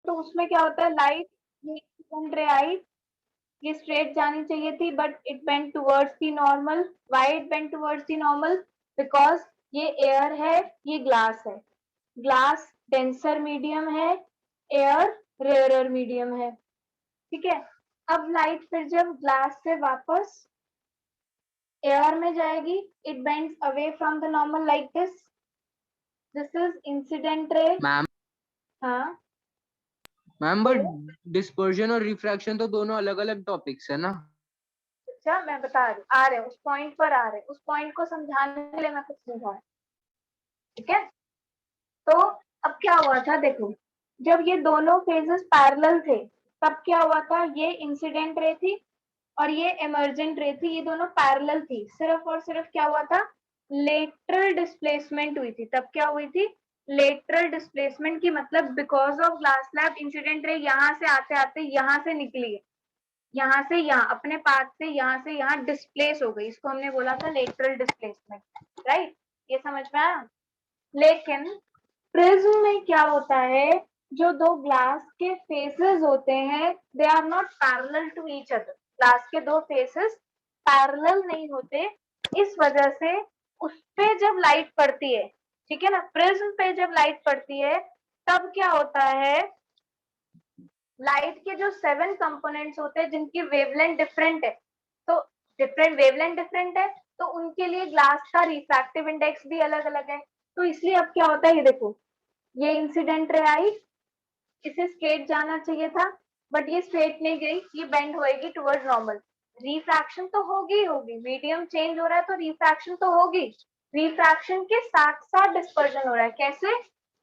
तो उसमें क्या होता है, लाइट ये इंसिडेंट रे आई, ये स्ट्रेट जानी चाहिए थी but it bent towards the normal. Why it bent towards the normal? Because ये एयर है, ये ग्लास है. ग्लास डेंसर मीडियम है, एयर रेयरर मीडियम है. ठीक है. अब लाइट फिर जब ग्लास से वापस एयर में जाएगी, it bends away from the normal like this. This is incident ray. Ma'am हाँ मैम बट बोलो. डिस्पर्जन और रिफ्रैक्शन तो दोनों अलग अलग टॉपिक्स है ना. अच्छा मैं बता रही हूँ, आ रहे हैं उस पॉइंट पर, आ रहे हैं उस पॉइंट को समझाने के लिए मैं कुछ समझा. ठीक है. तो अब क्या हुआ था देखो, जब ये दोनों फेजेस पैरेलल थे तब क्या हुआ था, ये इंसिडेंट रे थी और ये इमर्जेंट रे थी, ये दोनों पैरेलल थी. सिर्फ और सिर्फ क्या हुआ था, लेटरल डिस्प्लेसमेंट हुई थी. तब क्या हुई थी, लेटरल डिस्प्लेसमेंट की मतलब because of glass slab incident ray यहाँ से आते आते यहाँ से निकली है, यहाँ से यहाँ अपने पाथ से यहाँ से यहाँ डिस्प्लेस हो गई. इसको हमने बोला था लेटरल डिस्प्लेसमेंट. राइट, ये समझ में आया. लेकिन प्रिज्म में क्या होता है, जो दो ग्लास के फेसेस होते हैं they are not parallel to each other. Glass के दो फेसेस पैरेलल नहीं होते, इस वजह से उस पे जब लाइट पड़ती है, ठीक है ना, प्रिज्म पे जब लाइट पड़ती है तब क्या होता है, लाइट के जो 7 कंपोनेंट्स होते हैं जिनकी वेवलेंथ डिफरेंट है, तो डिफरेंट वेवलेंथ डिफरेंट है तो उनके लिए ग्लास का रिफ्रैक्टिव इंडेक्स भी अलग अलग है. तो इसलिए अब क्या होता है, ये देखो, ये इंसिडेंट रे आई, इसे स्ट्रेट जाना चाहिए था बट ये स्ट्रेट नहीं गई, ये बेंड होएगी टुवर्ड नॉर्मल. रिफ्रैक्शन तो होगी ही होगी, मीडियम चेंज हो रहा है तो रिफ्रैक्शन तो होगी. रिफ्रैक्शन के साथ साथ डिस्पर्जन हो रहा है. कैसे?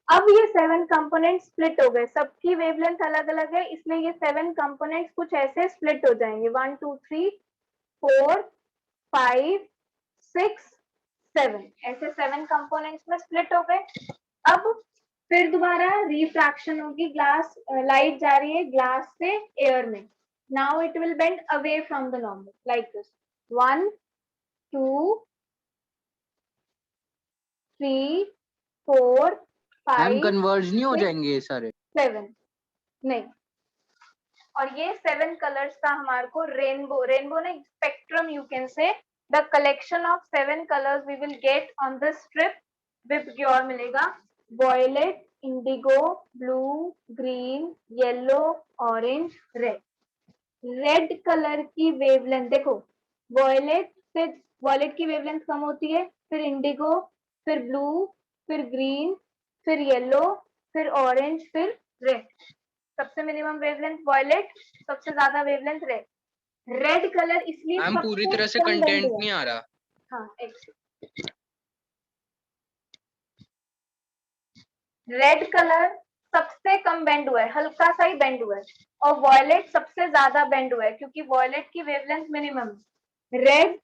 अब ये 7 कंपोनेंट स्प्लिट हो गए, सबकी वेवलेंथ अलग अलग है, इसलिए ये 7 कंपोनेंट्स कुछ ऐसे स्प्लिट हो जाएंगे, 1 2 3 4 5 6 7, ऐसे 7 कंपोनेंट्स में स्प्लिट हो गए. अब फिर दोबारा रिफ्रैक्शन होगी, ग्लास लाइट जा रही है ग्लास से एयर में. Now it will bend away from the normal like this. 1 2 3 4 ma'am 5 converge नहीं हो 6 जाएंगे ये सारे. 7. नहीं, और ये 7 कलर्स का हमारे को रेनबो, रेनबो नहीं spectrum you can say, the collection of 7 colours we will get on the strip. VIBGYOR मिलेगा, violet, indigo, blue, green, yellow, orange, red. Red colour की वेवलेंथ देखो, वॉयलेट से वॉयलेट की वेवलेंथ कम होती है, फिर इंडिगो, फिर ब्लू, फिर ग्रीन, फिर येलो, फिर ऑरेंज, फिर रेड. सबसे मिनिमम वेवलेंथ वॉयलेट, सबसे ज्यादा वेवलेंथ रेड. रेड कलर इसलिए मैम पूरी सबसे तरह से कम बेंड कंटेंट हुआ. नहीं आ रहा. हाँ, रेड कलर सबसे कम बेंड हुआ है, हल्का सा ही बेंड हुआ है, और वॉयलेट सबसे ज्यादा बेंड हुआ है क्योंकि वॉयलेट की wavelength minimum. Red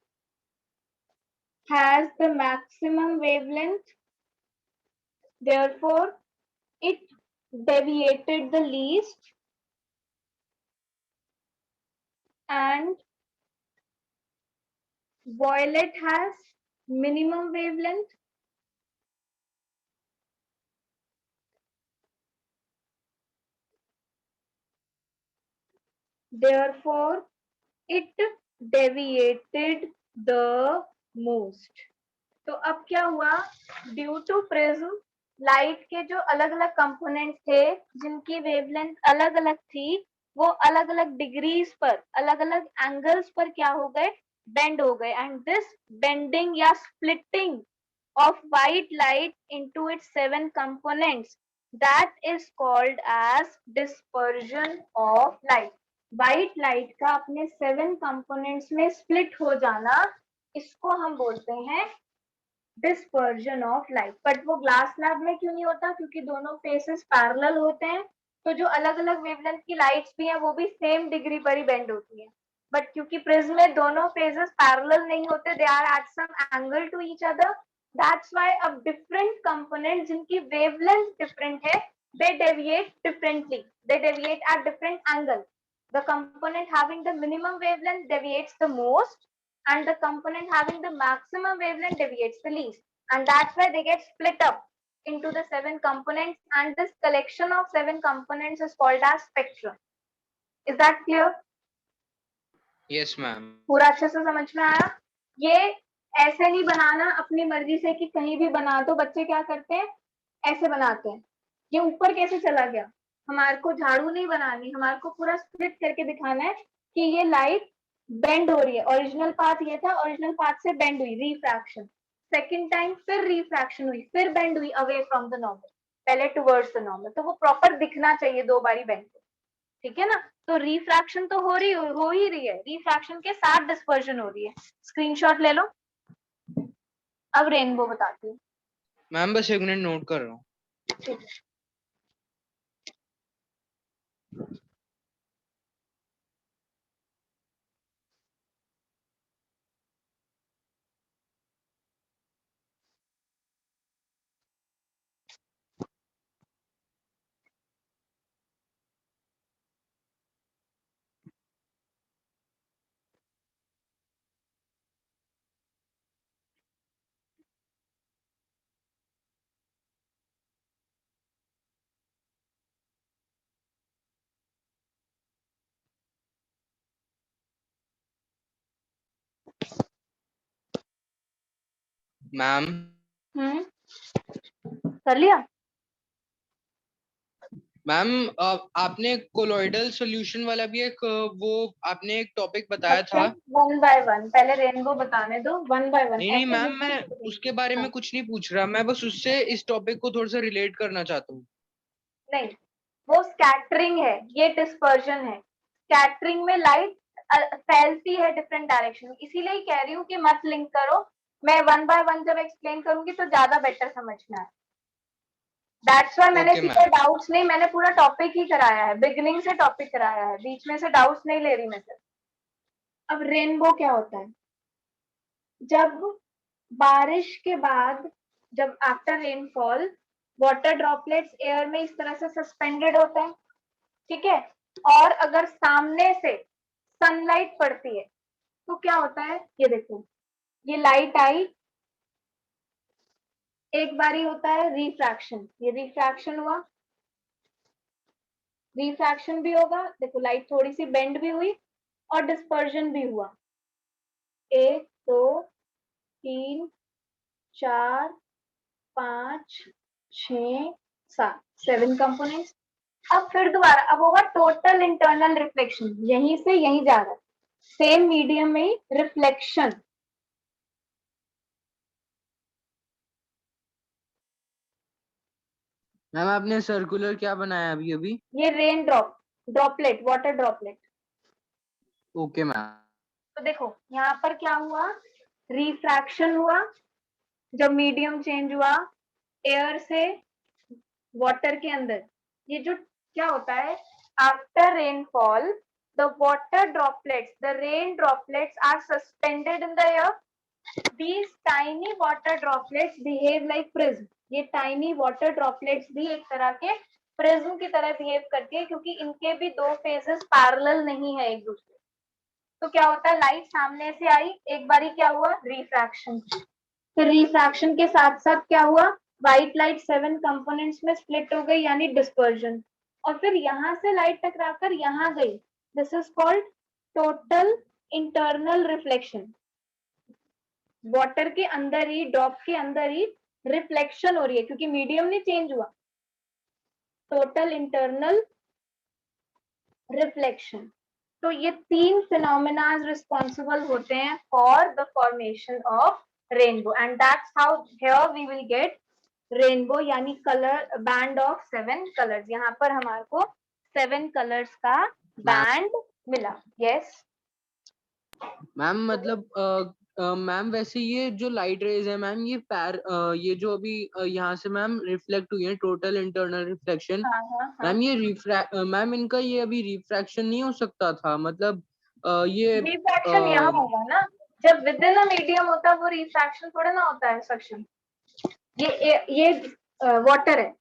has the maximum wavelength, therefore it deviated the least, and violet has minimum wavelength, therefore it deviated the most. तो अब क्या हुआ, ड्यू टू प्रिज्म लाइट के जो अलग अलग कंपोनेंट्स थे जिनकी वेवलेंथ अलग अलग थी, वो अलग अलग डिग्रीज पर अलग अलग एंगल्स पर क्या हो गए, बेंड हो गए. एंड दिस बेंडिंग या splitting of white light into its 7 components, that is called as dispersion of light. white light का अपने 7 components में split हो जाना, इसको हम बोलते हैं डिस्पर्जन ऑफ लाइट. बट वो ग्लास स्लैब में क्यों नहीं होता, क्योंकि दोनों फेसेस पैरेलल होते हैं, तो जो अलग अलग वेवलेंथ की लाइट्स भी हैं वो भी सेम डिग्री पर ही बेंड होती है. बट क्योंकि प्रिज्म में दोनों फेसेस पैरेलल नहीं होते, they are at some angle to each other, that's why अब डिफरेंट कंपोनेंट जिनकी वेवलेंथ डिफरेंट है, they deviate differently, they deviate at different angle. The component having the minimum wavelength deviates the most, and the component having the maximum wavelength deviates the least, and that's why they get split up into the 7 components, and this collection of 7 components is called as spectrum. Is that clear? Yes ma'am. पूरा अच्छे से समझ में आया? ये ऐसे नहीं बनाना अपनी मर्जी से कि कहीं भी बना दो। बच्चे क्या करते हैं, ऐसे बनाते हैं। ये ऊपर कैसे चला गया? हमारे को झाड़ू नहीं बनानी, हमारे को पूरा स्प्लिट करके दिखाना है कि ये लाइट बेंड हो रही है। ओरिजिनल पाथ ये था, ओरिजिनल पाथ से बेंड हुई, रिफ्रैक्शन। सेकेंड टाइम फिर रिफ्रैक्शन हुई, फिर बेंड हुई अवे फ्रॉम द नॉर्मल, पहले टुवर्ड्स द नॉर्मल। तो वो प्रॉपर दिखना चाहिए 2 बारी बेंड, ठीक है ना? तो रिफ्रैक्शन तो हो ही रही है, रिफ्रैक्शन के साथ डिस्पर्जन हो रही है। स्क्रीनशॉट ले लो। अब रेनबो बताती हूँ। मैम बस 1 मिनट नोट कर रहा हूँ। ठीक है। मैम कर लिया? मैम आपने कोलॉइडल सॉल्यूशन वाला भी एक वो आपने एक टॉपिक बताया था। 1 बाय 1 पहले रेनबो बताने दो। 1 बाय 1 नहीं मैम, मैं उसके बारे में कुछ नहीं पूछ रहा, मैं बस उससे इस टॉपिक को थोड़ा सा रिलेट करना चाहता हूँ। नहीं, वो स्कैटरिंग है, ये डिस्पर्जन है। स्कैटरिंग में लाइट फैलती है डिफरेंट डायरेक्शन में, इसीलिए ही कह रही हूँ कि मत लिंक करो। मैं 1 बाय 1 जब एक्सप्लेन करूंगी तो ज्यादा बेटर समझ में आए। दैट्स व्हाई मैंने Okay, सीधे डाउट्स नहीं, मैंने पूरा टॉपिक ही कराया है, बिगिनिंग से टॉपिक कराया है, बीच में से डाउट्स नहीं ले रही मैं सिर्फ। अब रेनबो क्या होता है? जब बारिश के बाद, जब after rainfall water droplets air में इस तरह से सस्पेंडेड होते हैं, ठीक है? और अगर सामने से सनलाइट पड़ती है तो क्या होता है? ये देखो, ये लाइट आई, एक बारी होता है रिफ्रैक्शन, ये रिफ्रैक्शन हुआ, रिफ्रैक्शन भी होगा, देखो लाइट थोड़ी सी बेंड भी हुई, और डिस्पर्जन भी हुआ। 1 2 3 4 5 6 7 7 कंपोनेंट्स। अब फिर दोबारा अब होगा टोटल इंटरनल रिफ्लेक्शन, यहीं से यहीं जा रहा है, सेम मीडियम में ही रिफ्लेक्शन। मैम आपने सर्कुलर क्या बनाया अभी अभी? ये rain droplet, water droplet. Okay ma'am. तो देखो यहाँ पर क्या हुआ, रिफ्रैक्शन हुआ जब मीडियम चेंज हुआ एयर से वाटर के अंदर। ये जो क्या होता है, after rainfall the water droplets, the rain droplets are suspended in the air. These tiny water droplets behave like prism. ये tiny water droplets भी एक तरह के प्रिज्म की तरह बिहेव करती है, क्योंकि इनके भी 2 फेजेस पैरेलल नहीं है एक दूसरे। तो क्या होता है, लाइट सामने से आई, एक बारी क्या हुआ, रिफ्रैक्शन। फिर रिफ्रैक्शन के साथ साथ क्या हुआ, व्हाइट लाइट 7 कंपोनेंट्स में स्प्लिट हो गई, यानी डिस्पर्जन। और फिर यहाँ से लाइट टकराकर यहाँ गई, this is called total internal reflection. Water के अंदर ही, ड्रॉप के अंदर ही रिफ्लेक्शन हो रही है, क्योंकि मीडियम नहीं चेंज हुआ। Total internal reflection. तो ये 3 फिनोमेना रिस्पॉन्सिबल होते हैं for the formation of rainbow, and that's how here we will get rainbow, यानी कलर बैंड ऑफ 7 कलर्स। यहाँ पर हमारे को 7 कलर्स का बैंड मिला। यस मैम मतलब मैम वैसे ये जो लाइट रेज है मैम, ये जो अभी यहाँ से मैम रिफ्लेक्ट हुई है, टोटल इंटरनल रिफ्लेक्शन, मैम ये मैम इनका ये अभी रिफ्रैक्शन नहीं हो सकता था? मतलब ये रिफ्रैक्शन यहाँ होगा ना, जब विद इन अ मीडियम होता है वो रिफ्रैक्शन थोड़ा ना होता है सक्शन। ये वाटर है,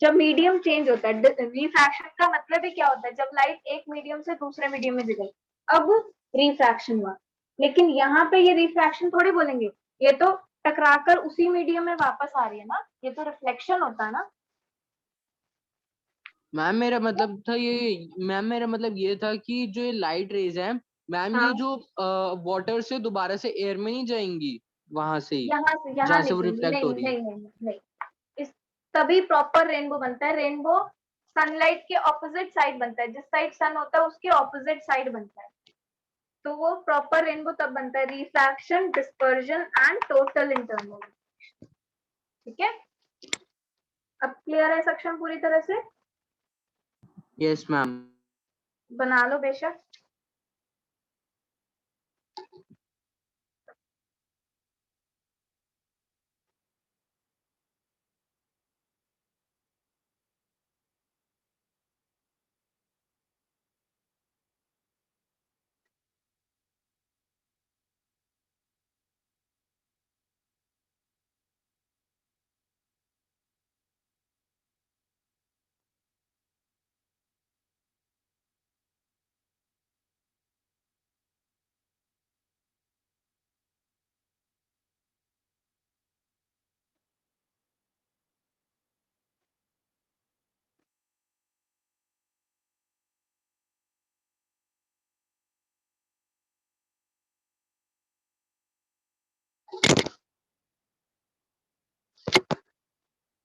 जब मीडियम चेंज होता है, रिफ्रैक्शन का मतलब ही क्या होता है, जब लाइट एक मीडियम से दूसरे मीडियम में गई, अब रिफ्रैक्शन हुआ। लेकिन यहाँ पे ये रिफ्रैक्शन थोड़ी बोलेंगे, ये तो टकराकर उसी मीडियम में वापस आ रही है ना, ये तो रिफ्लेक्शन होता है ना। मैम मेरा मतलब था ये, मैम मेरा मतलब ये था कि जो ये लाइट रेज है मैम, हाँ, ये जो वाटर से दोबारा से एयर में नहीं जाएंगी वहां से ही, यहाँ जहाँ से नहीं वो जाएंगे, रिफ्लेक्ट हो नहीं रही है। नहीं नहीं नहीं। इस तभी प्रॉपर रेनबो बनता है। रेनबो सनलाइट के ऑपोजिट साइड बनता है, जिस साइड सन होता है उसके ऑपोजिट साइड बनता है। तो वो प्रॉपर रेनबो तब बनता है, refraction, dispersion and total internal. ठीक है, अब क्लियर है सेक्शन पूरी तरह से? Yes ma'am. बना लो बेशक।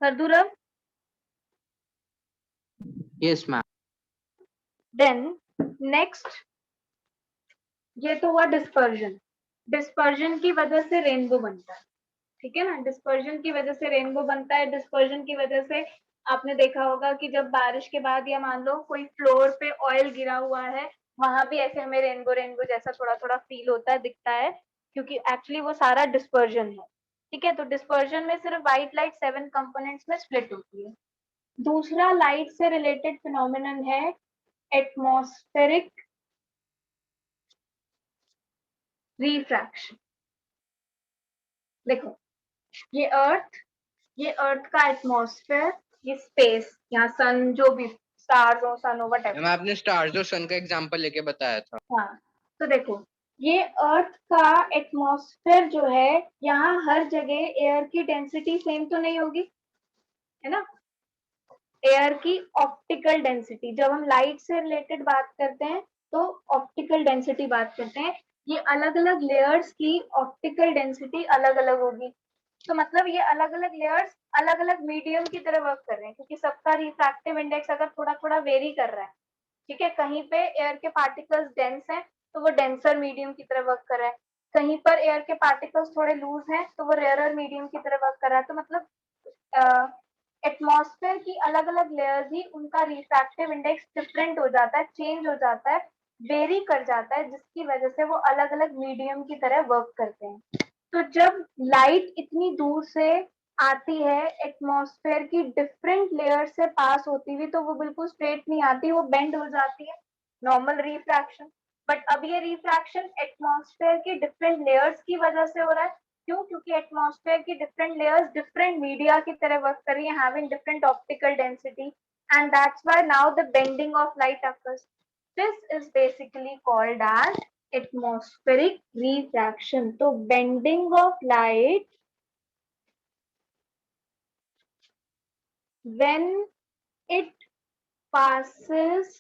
कर दूं रब? Yes ma'am. देन नेक्स्ट, ये तो हुआ डिस्पर्जन। डिस्पर्जन की वजह से रेनबो बनता है, ठीक है ना। डिस्पर्जन की वजह से रेनबो बनता है। डिस्पर्जन की वजह से आपने देखा होगा कि जब बारिश के बाद या मान लो कोई फ्लोर पे ऑयल गिरा हुआ है, वहां भी ऐसे हमें रेनबो रेनबो जैसा थोड़ा थोड़ा फील होता है, दिखता है, क्योंकि एक्चुअली वो सारा डिस्पर्जन है। ठीक है, तो डिस्पर्जन में सिर्फ व्हाइट लाइट 7 कंपोनेंट्स में स्प्लिट होती है। दूसरा लाइट से रिलेटेड फिनोमिनन है एटमॉस्फेरिक रिफ्रैक्शन। देखो, ये अर्थ का एटमॉस्फेयर, ये स्पेस, यहाँ सन, जो भी स्टार्स हो, सन हो, मैम व्हाटएवर। आपने स्टार्स और सन का एग्जांपल लेके बताया था। हाँ, तो देखो, ये अर्थ का एटमॉस्फेयर जो है, यहाँ हर जगह एयर की डेंसिटी सेम तो नहीं होगी, है ना। एयर की ऑप्टिकल डेंसिटी, जब हम लाइट से रिलेटेड बात करते हैं तो ऑप्टिकल डेंसिटी बात करते हैं। ये अलग अलग लेयर्स की ऑप्टिकल डेंसिटी अलग अलग होगी। तो मतलब ये अलग अलग लेयर्स अलग अलग मीडियम की तरह वर्क कर रहे हैं, क्योंकि सबका रिफ्रैक्टिव इंडेक्स अगर थोड़ा थोड़ा वेरी कर रहा है, ठीक है, कहीं पे एयर के पार्टिकल्स डेंस हैं तो वो डेंसर मीडियम की तरह वर्क कर रहा है, कहीं पर एयर के पार्टिकल्स थोड़े लूज हैं तो वो रेयरर मीडियम की तरह वर्क कर रहा है। तो मतलब एटमॉस्फेयर की अलग अलग लेयर्स ही उनका रिफ्रैक्टिव इंडेक्स डिफरेंट हो जाता है, चेंज हो जाता है, वेरी कर जाता है, जिसकी वजह से वो अलग अलग मीडियम की तरह वर्क करते हैं। तो जब लाइट इतनी दूर से आती है, एटमॉस्फेयर की डिफरेंट लेयर से पास होती हुई, तो वो बिल्कुल स्ट्रेट नहीं आती, वो बेंड हो जाती है, नॉर्मल रिफ्रैक्शन। बट अब ये रिफ्रैक्शन एटमॉस्फेयर की डिफरेंट लेयर्स की वजह से हो रहा है। क्यों? क्योंकि एटमॉस्फेयर की डिफरेंट लेयर्स डिफरेंट मीडिया की तरह वर्क कर रही है, having different optical density, and that's why now the bending of light occurs. This is basically called as atmospheric refraction. तो bending of light when it passes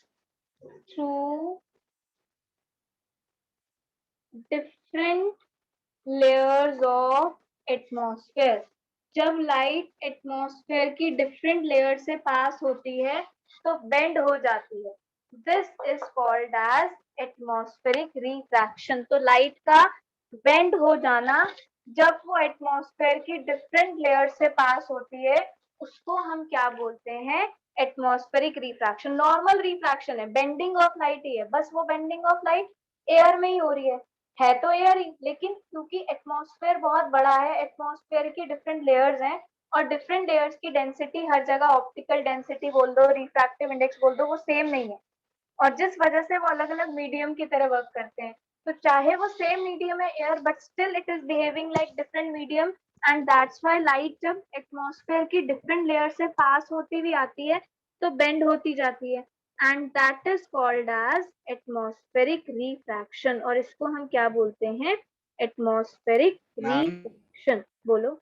through different layers of atmosphere. जब light atmosphere की different layer से pass होती है तो bend हो जाती है। This is called as atmospheric refraction. तो लाइट का बेंड हो जाना जब वो एटमॉस्फेयर की डिफरेंट लेयर से पास होती है, उसको हम क्या बोलते हैं? Atmospheric refraction. नॉर्मल रिफ्रैक्शन है, बेंडिंग ऑफ लाइट ही है, बस वो बेंडिंग ऑफ लाइट एयर में ही हो रही है तो एयर ही, लेकिन क्योंकि एटमॉस्फेयर बहुत बड़ा है, एटमॉस्फेयर की डिफरेंट लेयर्स हैं, और डिफरेंट लेयर्स की डेंसिटी हर जगह, ऑप्टिकल डेंसिटी बोल दो, रिफ्रैक्टिव इंडेक्स बोल दो, वो सेम नहीं है, और जिस वजह से वो अलग अलग मीडियम की तरह वर्क करते हैं। तो चाहे वो सेम मीडियम है air, but still it is behaving like different medium, and that's why light जब एटमॉस्फेयर की डिफरेंट लेयर से पास होती हुई आती है तो बेंड होती जाती है, and that is called as atmospheric refraction. और इसको हम क्या बोलते हैं? Atmospheric ma'am refraction. बोलो।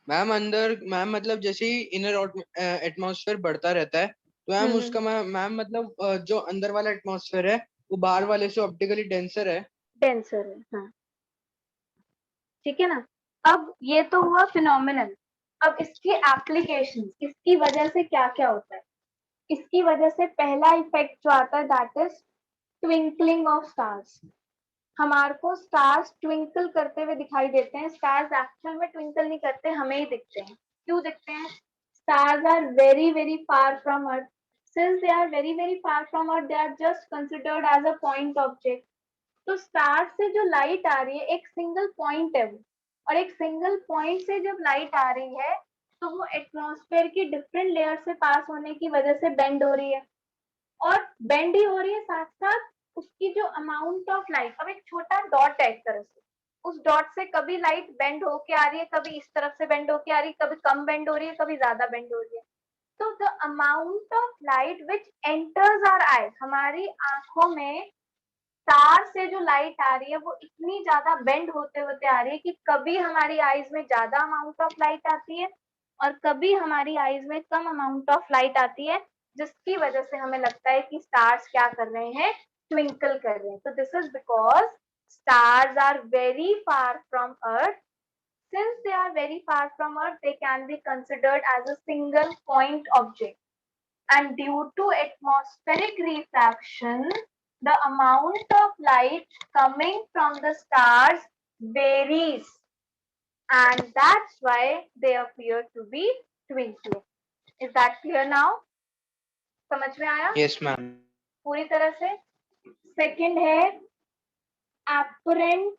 मैम अंदर मैम मतलब जैसे ही इनर एटमॉस्फेयर बढ़ता रहता है तो मैम उसका मैम मतलब जो अंदर वाला एटमॉस्फेयर है वो बाहर वाले से ऑप्टिकली डेंसर है। डेंसर है, हाँ ठीक है ना। अब ये तो हुआ फिनोमिनल। अब इसकी एप्लीकेशन, इसकी वजह से क्या क्या होता है। इसकी वजह से पहला इफेक्ट जो आता है that is twinkling of stars. हमारे को स्टार्स ट्विंकल करते हुए दिखाई देते हैं। स्टार्स एक्चुअल में ट्विंकल नहीं करते, हमें ही दिखते हैं। क्यों दिखते हैं? Stars are very very far from earth. Since they are very very far from earth, they are just considered as a point object. तो स्टार से जो लाइट आ रही है एक सिंगल पॉइंट है वो, और एक सिंगल पॉइंट से जब लाइट आ रही है तो वो एटमॉस्फेयर की डिफरेंट लेयर से पास होने की वजह से बेंड हो रही है। और बेंड ही हो रही है, साथ साथ उसकी जो अमाउंट ऑफ लाइट, अब एक छोटा डॉट है एक तरह से, उस डॉट से कभी लाइट बेंड होके आ रही है, कभी इस तरफ से बेंड होके आ रही है, कभी कम बेंड हो रही है, कभी ज्यादा बेंड हो रही है। तो the amount of light which enters our eyes, हमारी आंखों में स्टार से जो लाइट आ रही है वो इतनी ज्यादा बेंड होते होते आ रही है कि कभी हमारी आईज में ज्यादा अमाउंट ऑफ लाइट आती है और कभी हमारी आईज में कम अमाउंट ऑफ लाइट आती है, जिसकी वजह से हमें लगता है कि स्टार्स क्या कर रहे हैं, ट्विंकल कर रहे हैं। तो this is because stars are very far from earth. Since they are very far from earth, they can be considered as a single point object, and due to atmospheric refraction, the amount of light coming from the stars varies, and that's why they appear to be twinkling. Is that clear now? समझ में आया? Yes ma'am. पूरी तरह से। Second है apparent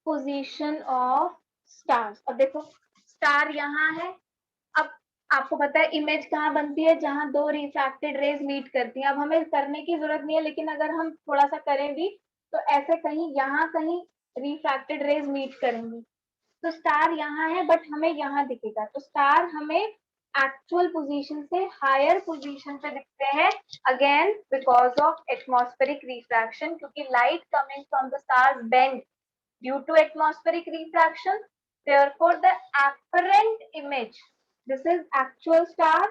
position of stars. अब देखो star यहाँ है। अब आपको पता है इमेज कहाँ बनती है, जहां दो रिफ्रैक्टेड रेज मीट करती हैं। अब हमें करने की जरूरत नहीं है, लेकिन अगर हम थोड़ा सा करें भी तो ऐसे कहीं यहाँ कहीं रिफ्रैक्टेड रेज मीट करेंगी। तो स्टार यहाँ है बट हमें यहाँ दिखेगा, तो स्टार हमें एक्चुअल पोजीशन से हायर पोजीशन पे दिखते हैं, again because of atmospheric refraction, क्योंकि light coming from the stars bend due to atmospheric refraction. Therefore, the apparent image, this is actual star,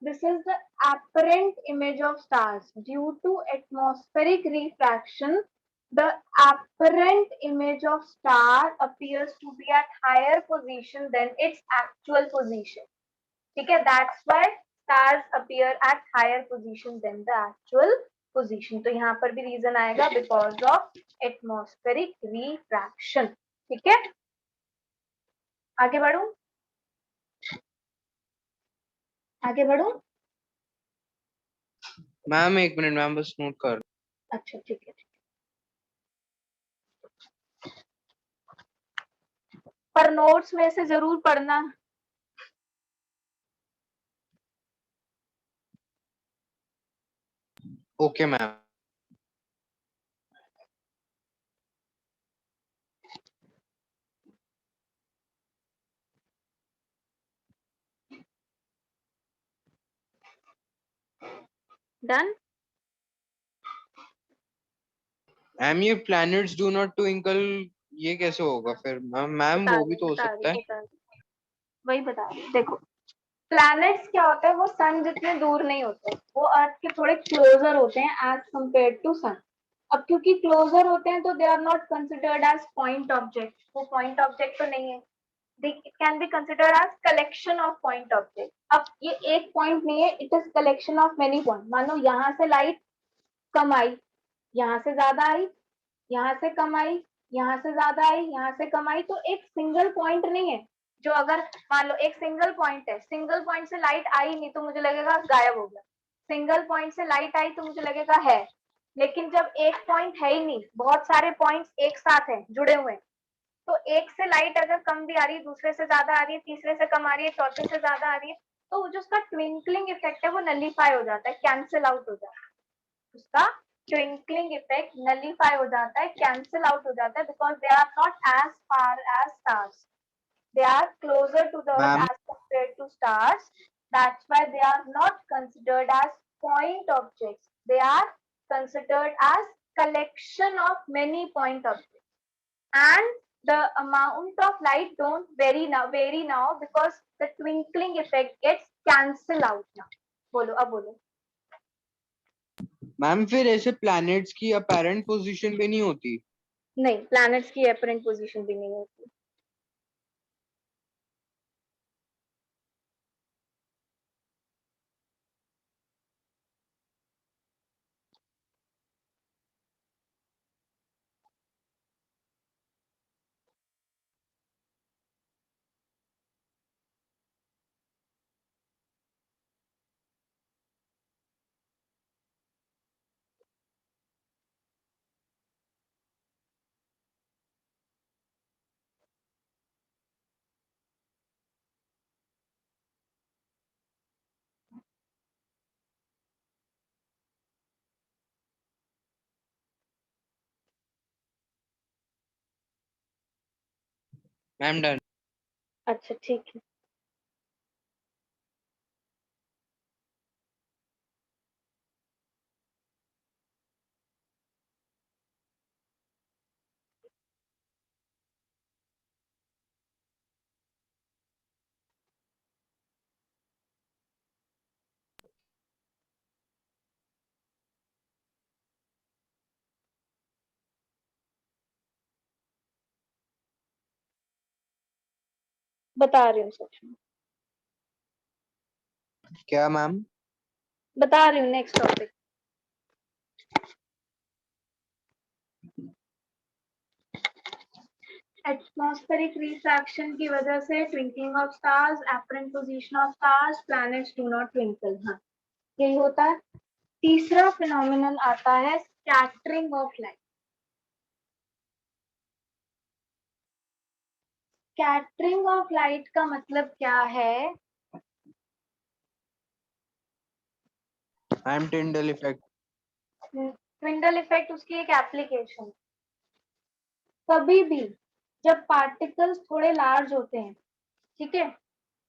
this is the apparent image of stars. Due to atmospheric refraction, the apparent image of star appears to be at higher position than its actual position. Okay, that's why stars appear at higher position than the actual position. तो यहाँ पर भी reason आएगा because of atmospheric refraction. ठीक है, आगे बढ़ू, आगे बढ़ू। मैम एक मिनट मैम बस नोट कर। अच्छा ठीक है, पर नोट्स में से जरूर पढ़ना। Okay ma'am. डन। मैम ये प्लैनेट्स डू नॉट ट्विंकल ये कैसे होगा फिर मैम वो भी तो हो सकता है। वही बता रही, देखो प्लैनेट्स क्या होता है, वो सन जितने दूर नहीं होते, वो अर्थ के थोड़े क्लोजर होते हैं एज कंपेयर टू सन। अब क्योंकि क्लोजर होते हैं तो they are not considered as point object, वो पॉइंट ऑब्जेक्ट तो नहीं है। It can be considered as collection of point object. अब ये एक पॉइंट नहीं है, it is collection of many point. मानो यहाँ से लाइट कम आई, यहाँ से ज्यादा आई, यहाँ से कम आई, यहाँ से ज्यादा आई, यहाँ से कम आई, तो एक सिंगल पॉइंट नहीं है। जो अगर मान लो एक सिंगल पॉइंट है, सिंगल पॉइंट से लाइट आई नहीं तो मुझे लगेगा गायब हो गया, सिंगल पॉइंट से लाइट आई तो मुझे लगेगा है। लेकिन जब एक पॉइंट है ही नहीं, बहुत सारे पॉइंट्स एक साथ हैं, जुड़े हुए हैं, तो एक से लाइट अगर कम भी आ रही है, दूसरे से ज्यादा आ रही है, तीसरे से कम आ रही है, चौथे से ज्यादा आ रही है, तो जो उसका ट्विंकलिंग इफेक्ट है वो नलीफाई हो जाता है, कैंसिल आउट हो जाता है। उसका ट्विंकलिंग इफेक्ट नलीफाई हो जाता है, कैंसिल आउट हो जाता है, because they are not as far as stars, they are closer to the earth ma'am as compared to stars. That's why they are not considered as point objects, they are considered as collection of many point objects. And the amount of light don't vary now because the twinkling effect gets cancel out now. बोलो अब बोलो. Ma'am फिर ऐसे planets की apparent position पे नहीं होती? नहीं, प्लैनेट्स की अपैरेंट पोजीशन भी नहीं होती. Ma'am done. अच्छा ठीक है. बता रही हूँ सेक्शन. क्या मैम? बता रही हूँ नेक्स्ट टॉपिक. एटमॉस्फेरिक रिफ्रैक्शन की वजह से twinkling of stars, apparent position of stars, planets do not twinkle. हाँ, यही होता है. तीसरा फिनोमिनन आता है scattering of light. Scattering of light का मतलब क्या है? Ma'am Tyndall effect. Tyndall effect उसकी एक एप्लीकेशन. कभी भी जब पार्टिकल्स थोड़े लार्ज होते हैं, ठीक है,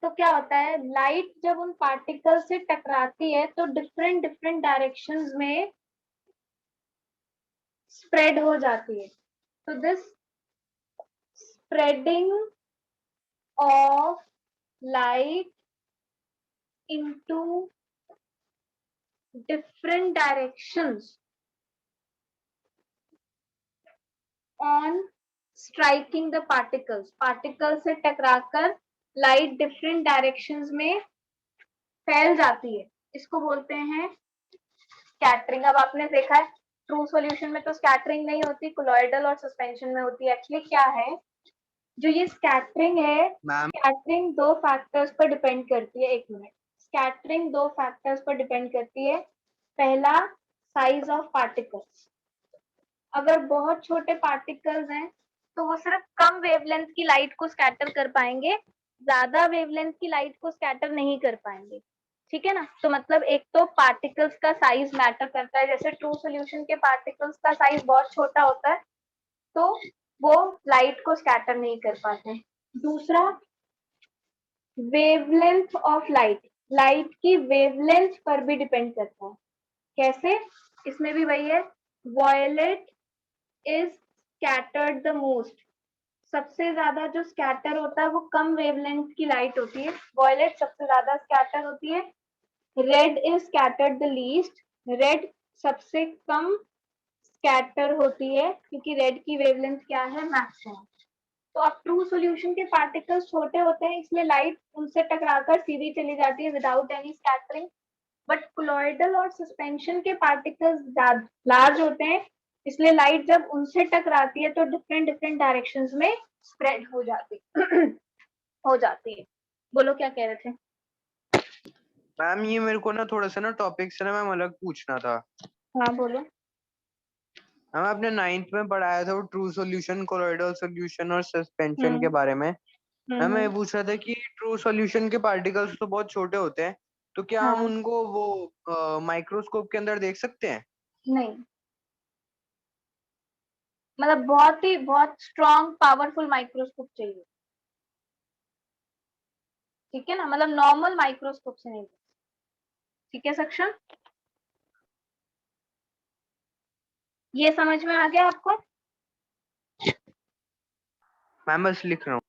तो क्या होता है, लाइट जब उन पार्टिकल से टकराती है तो डिफरेंट डिफरेंट डायरेक्शंस में स्प्रेड हो जाती है. तो this spreading of light into different directions on striking the particles. Particle से टकराकर लाइट डिफरेंट डायरेक्शंस में फैल जाती है, इसको बोलते हैं स्कैटरिंग. अब आपने देखा है ट्रू सॉल्यूशन में तो स्कैटरिंग नहीं होती, कोलॉइडल और सस्पेंशन में होती है. एक्चुअली क्या है जो ये स्कैटरिंग है, मैम स्कैटरिंग दो फैक्टर्स पर डिपेंड करती है. एक मिनट. स्कैटरिंग दो फैक्टर्स पर डिपेंड करती है. पहला, साइज ऑफ पार्टिकल्स. अगर बहुत छोटे पार्टिकल्स हैं तो वो सिर्फ कम वेवलेंथ की लाइट को स्कैटर कर पाएंगे, ज्यादा वेवलेंथ की लाइट को स्कैटर नहीं कर पाएंगे. ठीक है ना. तो मतलब एक तो पार्टिकल्स का साइज मैटर करता है. जैसे ट्रू सॉल्यूशन के पार्टिकल्स का साइज बहुत छोटा होता है तो वो लाइट को स्कैटर नहीं कर पाते. दूसरा, वेवलेंथ ऑफ लाइट. लाइट की वेवलेंथ पर भी डिपेंड करता है. कैसे? इसमें भी वही है, violet is scattered the most. सबसे ज्यादा जो स्कैटर होता है वो कम वेवलेंथ की लाइट होती है. वॉयलेट सबसे ज्यादा स्कैटर होती है. Red is scattered the least. Red सबसे कम स्कैटर होती है क्योंकि रेड की वेवलेंथ क्या है, मैक्सिमम. तो अब ट्रू सॉल्यूशन के पार्टिकल्स छोटे होते हैं इसलिए लाइट उनसे टकराकर सीधी चली जाती है without any scattering. But colloidal और सस्पेंशन के पार्टिकल्स लार्ज होते हैं इसलिए लाइट जब उनसे टकराती है तो डिफरेंट डिफरेंट डायरेक्शंस में स्प्रेड हो जाती हो जाती है. बोलो क्या कह रहे थे? मैम ये मेरे को ना थोड़ा सा ना टॉपिक से ना मैम अलग पूछना था. हाँ बोलो. मैम आपने 9th में पढ़ाया था वो ट्रू सॉल्यूशन, कोलॉइडल सॉल्यूशन और सस्पेंशन के बारे में. मैम मैं ये पूछ रहा था कि ट्रू सॉल्यूशन के पार्टिकल्स तो बहुत छोटे होते हैं, तो क्या हम हाँ. उनको वो माइक्रोस्कोप के अंदर देख सकते हैं? नहीं, मतलब बहुत स्ट्रॉन्ग पावरफुल माइक्रोस्कोप चाहिए. ठीक है ना, मतलब नॉर्मल माइक्रोस्कोप से नहीं. ठीक है सक्षम, ये समझ में आ गया आपको? मैम बस लिख रहा हूँ।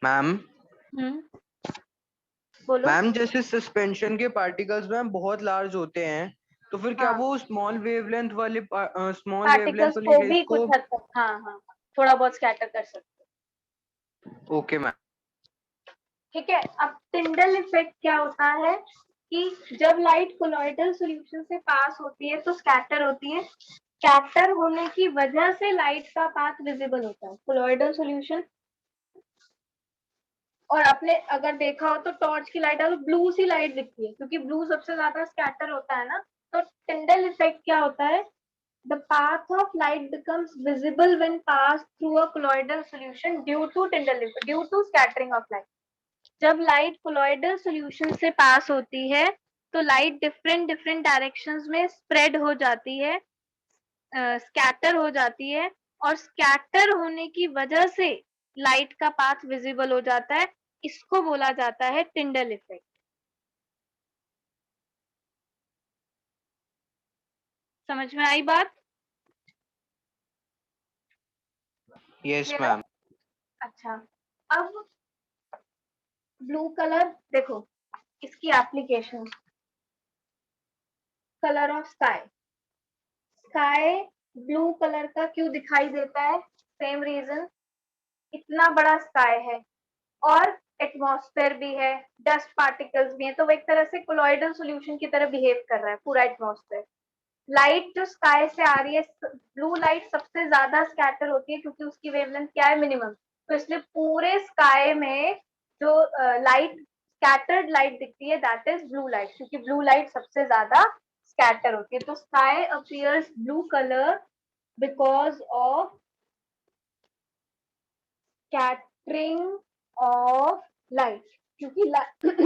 मैम बोलो। मैम जैसे सस्पेंशन के पार्टिकल्स मैम बहुत लार्ज होते हैं, तो फिर क्या हाँ, वो स्मॉल वेवलेंथ पार्टिकल्स वाली को रेज भी को? कुछ हद तक, हाँ हाँ, थोड़ा बहुत स्कैटर कर सकते। Okay ma'am. ठीक है, अब टिंडल इफेक्ट क्या होता है कि जब लाइट कोलॉइडल सॉल्यूशन से पास होती है तो स्कैटर होती है। स्कैटर होने की वजह से लाइट का पाथ विजिबल होता है कोलॉइडल सॉल्यूशन। और आपने अगर देखा हो तो टॉर्च की लाइट अगर ब्लू सी लाइट दिखती है, क्योंकि ब्लू सबसे ज्यादा स्कैटर होता है ना। तो टिंडल इफेक्ट क्या होता है, the path of light becomes visible when passed through a colloidal solution due to Tyndall effect, due to scattering of light। जब लाइट कोलॉइडल सॉल्यूशन से पास होती है तो लाइट डिफरेंट डिफरेंट डायरेक्शंस में spread हो जाती है, स्कैटर हो जाती है, और स्कैटर होने की वजह से लाइट का पाथ विजिबल हो जाता है। इसको बोला जाता है टिंडल इफेक्ट। समझ में आई बात? Yes ma'am. अच्छा, अब ब्लू कलर देखो, इसकी application, colour of sky. Sky blue colour का क्यों दिखाई देता है? सेम रीजन, इतना बड़ा स्काई है और एटमॉस्फेयर भी है, डस्ट पार्टिकल्स भी है, तो वो एक तरह से कोलॉइडल सॉल्यूशन की तरह बिहेव कर रहा है पूरा एटमॉस्फेयर। लाइट जो स्काई से आ रही है, ब्लू लाइट सबसे ज्यादा स्कैटर होती है क्योंकि उसकी वेवलेंथ क्या है, मिनिमम। तो इसलिए पूरे स्काई में जो लाइट, स्कैटर्ड लाइट दिखती है, दैट इज ब्लू लाइट, क्योंकि ब्लू लाइट सबसे ज्यादा स्कैटर होती है। तो sky appears blue colour because of scattering of light, क्योंकि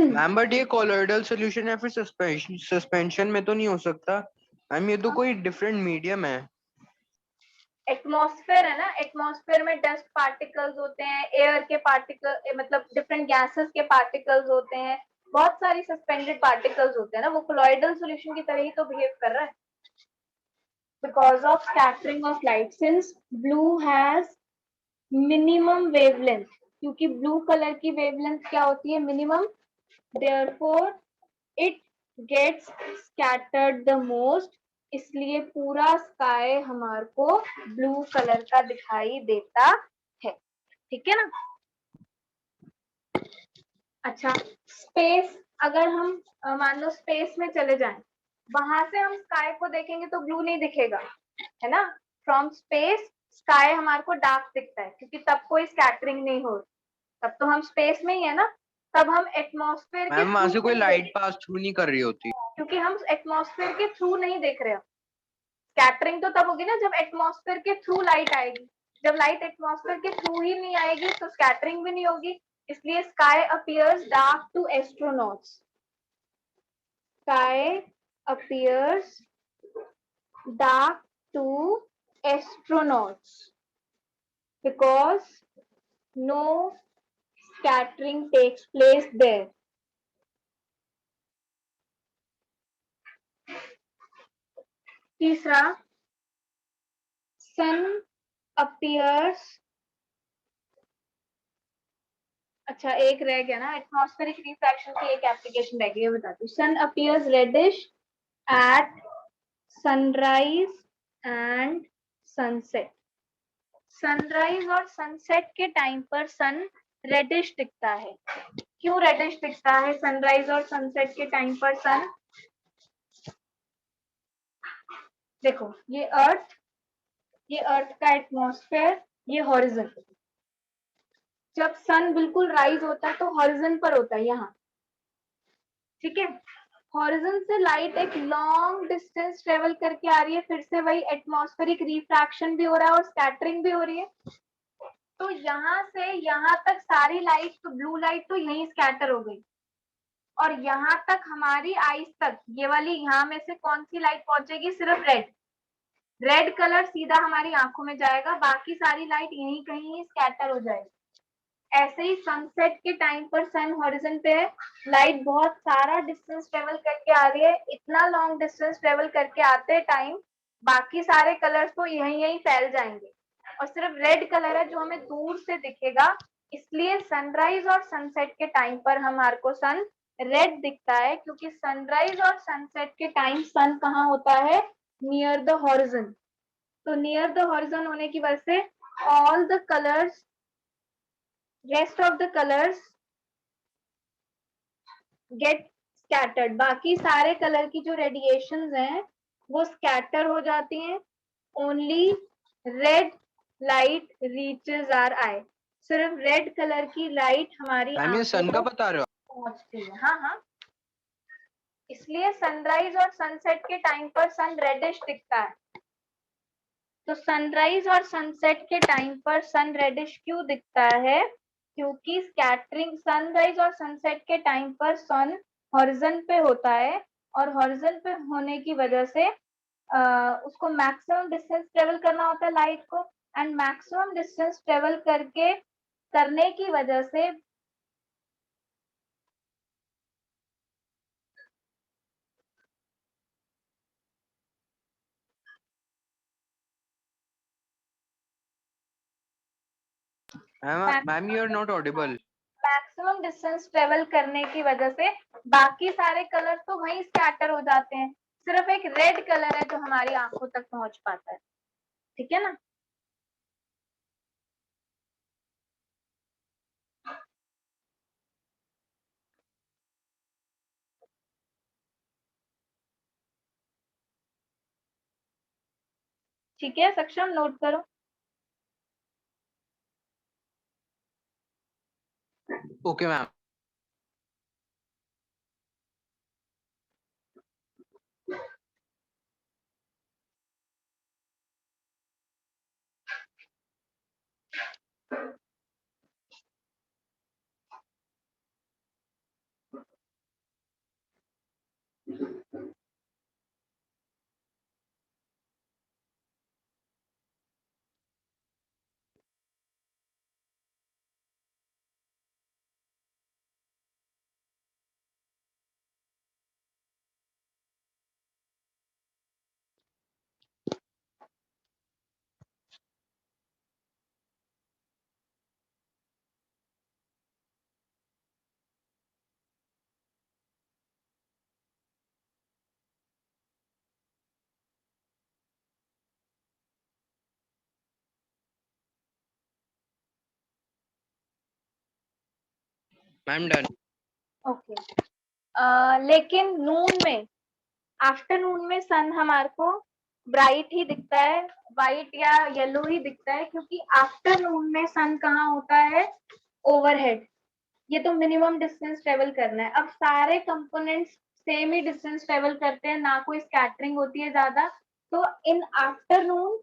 मैम बट ये कोलोइडल सॉल्यूशन या फिर सस्पेंशन में तो नहीं हो सकता मैम, ये तो कोई डिफरेंट मीडियम है। एटमॉस्फेयर है ना, एटमॉस्फेयर में डस्ट पार्टिकल्स होते हैं, एयर के पार्टिकल, मतलब डिफरेंट गैसेस के पार्टिकल्स होते हैं, बहुत सारी सस्पेंडेड पार्टिकल्स होते हैं ना, वो कोलॉइडल सॉल्यूशन की तरह ही तो बिहेव कर रहा है। Because of scattering of light, since blue has minimum wavelength, क्योंकि ब्लू कलर की वेवलेंथ क्या होती है, minimum, therefore it gets scattered the most, इसलिए पूरा स्काई हमारे को ब्लू कलर का दिखाई देता है। ठीक है ना? अच्छा, स्पेस, अगर हम मान लो स्पेस में चले जाएं, वहां से हम स्काई को देखेंगे तो ब्लू नहीं दिखेगा, है ना। फ्रॉम स्पेस स्काई हमारे को डार्क दिखता है क्योंकि तब कोई स्कैटरिंग नहीं हो, तब तो हम स्पेस में ही है ना, तब हम एटमॉस्फेयर के मैम वहां थ्रू से कोई नहीं लाइट देख, पास थ्रू नहीं कर रही होती। क्योंकि हम एटमॉस्फेयर के थ्रू नहीं देख रहे हो। स्कैटरिंग तो तब होगी ना जब एटमॉस्फेयर के थ्रू लाइट आएगी, जब लाइट एटमॉस्फेयर के थ्रू ही नहीं आएगी तो स्कैटरिंग भी नहीं होगी, इसलिए sky appears dark to astronauts. Sky appears dark to astronauts because no scattering takes place there. तीसरा, sun appears, अच्छा एक रह गया ना, एटमॉस्फेरिक रिफ्रैक्शन की एक एप्लीकेशन रह गई है, बताती हूँ। Sun appears reddish at sunrise and sunset. Sunrise और सनसेट के टाइम पर सन रेडिश दिखता है। क्यों रेडिश दिखता है सनराइज और सनसेट के टाइम पर सन? देखो ये अर्थ का एटमॉस्फेयर, ये हॉरिजन। जब सन बिल्कुल राइज होता है तो हॉरिजन पर होता है यहाँ, ठीक है। हॉरिजन से लाइट एक लॉन्ग डिस्टेंस ट्रेवल करके आ रही है, फिर से वही एटमॉस्फेरिक रिफ्रैक्शन भी हो रहा है और स्कैटरिंग भी हो रही है। तो यहाँ से यहाँ तक सारी लाइट, तो ब्लू लाइट तो यहीं स्कैटर हो गई, और यहाँ तक हमारी आईज तक ये वाली, यहाँ में से कौन सी लाइट पहुंचेगी? सिर्फ रेड कलर सीधा हमारी आंखों में जाएगा, बाकी सारी लाइट यहीं कहीं स्कैटर हो जाएगी। ऐसे ही सनसेट के टाइम पर सन हॉरिजन पे है, लाइट बहुत सारा डिस्टेंस ट्रेवल करके आ रही है, इतना लॉन्ग डिस्टेंस ट्रेवल करके आते टाइम बाकी सारे कलर्स तो यहीं फैल जाएंगे, और सिर्फ रेड कलर है जो हमें दूर से दिखेगा। इसलिए सनराइज और सनसेट के टाइम पर हमारे को सन रेड दिखता है, क्योंकि सनराइज और सनसेट के टाइम सन कहाँ होता है? Near the horizon. तो नियर द हॉरिजन होने की वजह से all the colours, rest of the colours get scattered. बाकी सारे कलर की जो रेडिएशंस हैं वो स्कैटर हो जाती हैं। Only red light reaches our eye. सिर्फ रेड कलर की लाइट हमारी सन का बता रहे हो? पहुंचती है। हाँ हाँ, इसलिए सनराइज और सनसेट के टाइम पर सन रेडिश दिखता है। तो सनराइज और सनसेट के टाइम पर सन रेडिश क्यों दिखता है? क्योंकि स्कैटरिंग, सनराइज और सनसेट के टाइम पर सन हॉरिजन पे होता है, और हॉरिजन पे होने की वजह से उसको मैक्सिमम डिस्टेंस ट्रेवल करना होता है लाइट को, एंड मैक्सिमम डिस्टेंस ट्रेवल करने की वजह से ma'am you are not audible. Maximum distance travel करने की वजह से बाकी सारे कलर तो वहीं स्कैटर हो जाते हैं, सिर्फ एक रेड कलर है जो हमारी आंखों तक पहुंच पाता है, ठीक है ना। ठीक है सक्षम, नोट करो। Okay ma'am. Ma'am done. Okay, लेकिन नून में, आफ्टरनून में सन हमारे को ब्राइट ही दिखता है, वाइट या येलो ही दिखता है, क्योंकि आफ्टरनून में सन कहाँ होता है? ओवरहेड। ये तो मिनिमम डिस्टेंस ट्रेवल करना है। अब सारे कंपोनेंट्स सेम ही डिस्टेंस ट्रेवल करते हैं, ना कोई स्कैटरिंग होती है ज्यादा। तो in afternoon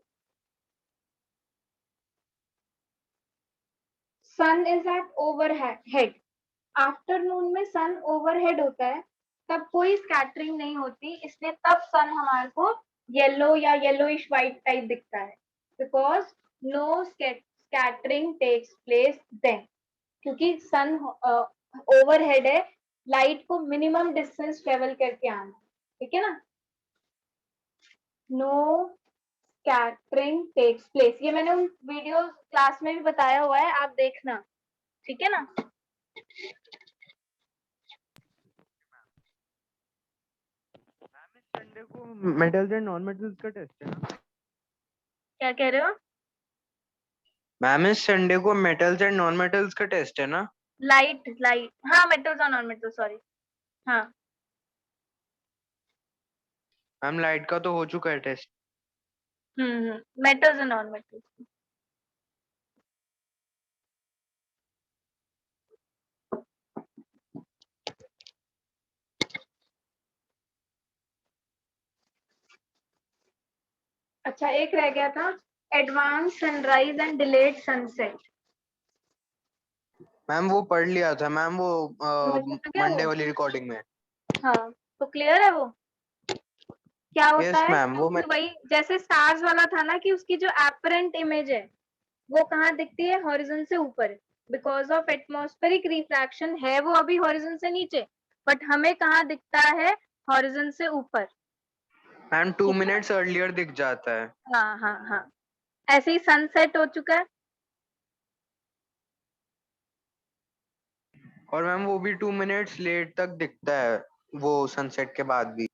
sun is at overhead. Afternoon में सन ओवरहेड होता है, तब कोई स्कैटरिंग नहीं होती, इसलिए तब सन हमारे को येलो या येलोइश व्हाइट टाइप दिखता है, because no scattering takes place then, क्योंकि सन ओवरहेड है, लाइट को मिनिमम डिस्टेंस ट्रेवल करके आना, ठीक है ना। नो स्कैटरिंग टेक्स प्लेस, ये मैंने उन वीडियो क्लास में भी बताया हुआ है, आप देखना, ठीक है ना। संडे को मेटल्स एंड नॉन मेटल्स का टेस्ट है ना? क्या कह रहे हो? मैम इस संडे को मेटल्स एंड नॉन मेटल्स का टेस्ट है ना? लाइट, हाँ, मेटल्स और नॉन मेटल, सॉरी। हाँ मैम लाइट का तो हो चुका है test. Metals and non metals. अच्छा एक रह गया था, advance sunrise and delayed sunset. Ma'am वो पढ़ लिया था मैम, वो मंडे वो? वाली रिकॉर्डिंग में। हाँ तो क्लियर है वो क्या होता यस है। मैम, वो मैं वही जैसे स्टार्स वाला था ना कि उसकी जो एपरेंट इमेज है वो कहाँ दिखती है, हॉरिजन से ऊपर, बिकॉज ऑफ एटमॉस्फेरिक रिफ्रैक्शन है वो अभी हॉरिजन से नीचे, बट हमें कहाँ दिखता है, हॉरिजन से ऊपर। मैम 2 मिनट्स अर्लियर दिख जाता है। हाँ हाँ हाँ, ऐसे ही सनसेट हो चुका है। और मैम वो भी 2 मिनट्स लेट तक दिखता है, वो सनसेट के बाद भी।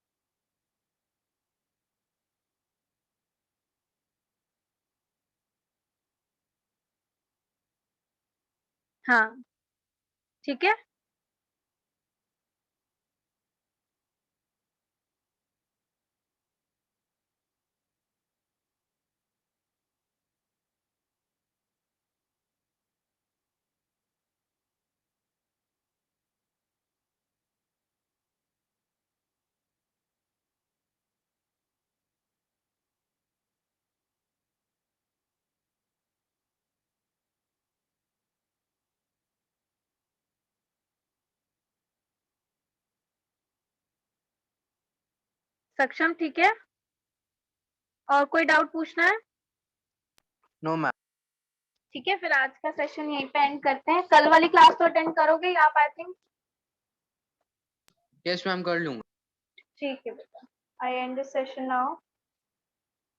हाँ ठीक है। सक्षम ठीक है, और कोई डाउट पूछना है? No ma'am. ठीक है, फिर आज का सेशन यहीं पे एंड करते हैं। कल वाली क्लास तो अटेंड करोगे आप आई थिंक? यस मैम, कर लूंगा। ठीक है बेटा, आई एंड दिस सेशन नाउ।